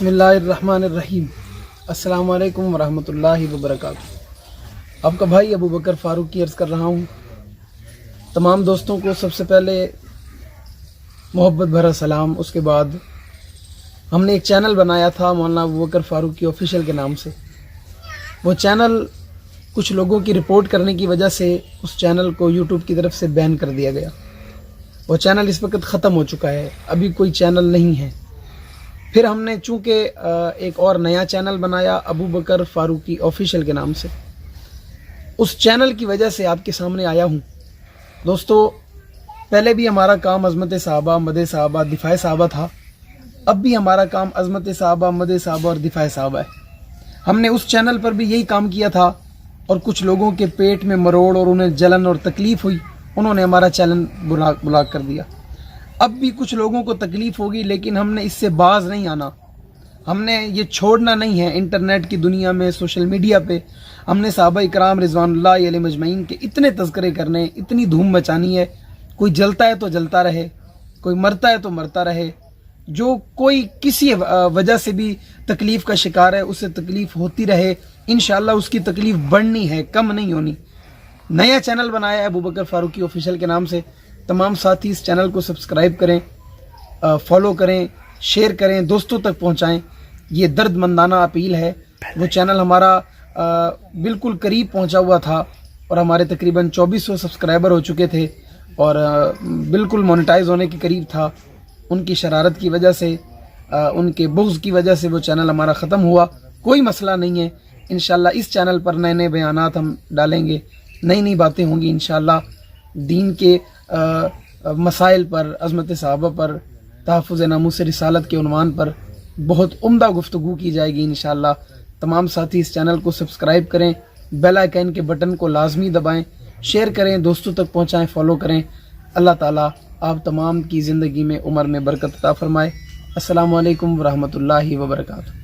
بسم اللہ الرحمن الرحیم۔ السلام علیکم ورحمۃ اللہ وبرکاتہ۔ آپ کا بھائی ابو بکر فاروقی عرض کر رہا ہوں۔ تمام دوستوں کو سب سے پہلے محبت بھرا سلام۔ اس کے بعد ہم نے ایک چینل بنایا تھا مولانا ابو بکر فاروقی آفیشیل کے نام سے۔ وہ چینل کچھ لوگوں کی رپورٹ کرنے کی وجہ سے اس چینل کو یوٹیوب کی طرف سے بین کر دیا گیا۔ وہ چینل اس وقت ختم ہو چکا ہے، ابھی کوئی چینل نہیں ہے۔ پھر ہم نے چونکہ ایک اور نیا چینل بنایا ابو بکر فاروقی آفیشیل کے نام سے۔ اس چینل کی وجہ سے آپ کے سامنے آیا ہوں۔ دوستو، پہلے بھی ہمارا کام عظمت صحابہ، مدح صحابہ، دفاع صحابہ تھا۔ اب بھی ہمارا کام عظمت صحابہ، مدح صحابہ اور دفاع صحابہ ہے۔ ہم نے اس چینل پر بھی یہی کام کیا تھا، اور کچھ لوگوں کے پیٹ میں مروڑ اور انہیں جلن اور تکلیف ہوئی، انہوں نے ہمارا چینل بلاک کر دیا۔ اب بھی کچھ لوگوں کو تکلیف ہوگی، لیکن ہم نے اس سے باز نہیں آنا۔ ہم نے یہ چھوڑنا نہیں ہے۔ انٹرنیٹ کی دنیا میں، سوشل میڈیا پہ ہم نے صحابہ اکرام رضوان اللہ علیہ مجمعین کے اتنے تذکرے کرنے، اتنی دھوم مچانی ہے۔ کوئی جلتا ہے تو جلتا رہے، کوئی مرتا ہے تو مرتا رہے۔ جو کوئی کسی وجہ سے بھی تکلیف کا شکار ہے، اسے تکلیف ہوتی رہے۔ انشاءاللہ اس کی تکلیف بڑھنی ہے، کم نہیں ہونی۔ نیا چینل بنایا ہے ابو بکر فاروقی آفیشیل کے نام سے۔ تمام ساتھی اس چینل کو سبسکرائب کریں، فالو کریں، شیئر کریں، دوستوں تک پہنچائیں۔ یہ درد مندانہ اپیل ہے۔ وہ چینل ہمارا بالکل قریب پہنچا ہوا تھا، اور ہمارے تقریباً 2400 سبسکرائبر ہو چکے تھے، اور بالکل مونیٹائز ہونے کے قریب تھا۔ ان کی شرارت کی وجہ سے، ان کے بغض کی وجہ سے وہ چینل ہمارا ختم ہوا۔ کوئی مسئلہ نہیں ہے، انشاءاللہ اس چینل پر نئے نئے بیانات ہم ڈالیں گے، نئی نئی باتیں ہوں گی انشاءاللہ۔ دین کے مسائل پر، عظمت صحابہ پر، تحفظ ناموس رسالت کے عنوان پر بہت عمدہ گفتگو کی جائے گی انشاءاللہ۔ تمام ساتھی اس چینل کو سبسکرائب کریں، بیل آئیکن کے بٹن کو لازمی دبائیں، شیئر کریں، دوستوں تک پہنچائیں، فالو کریں۔ اللہ تعالیٰ آپ تمام کی زندگی میں، عمر میں برکت عطا فرمائے۔ السلام علیکم ورحمۃ اللہ وبرکاتہ۔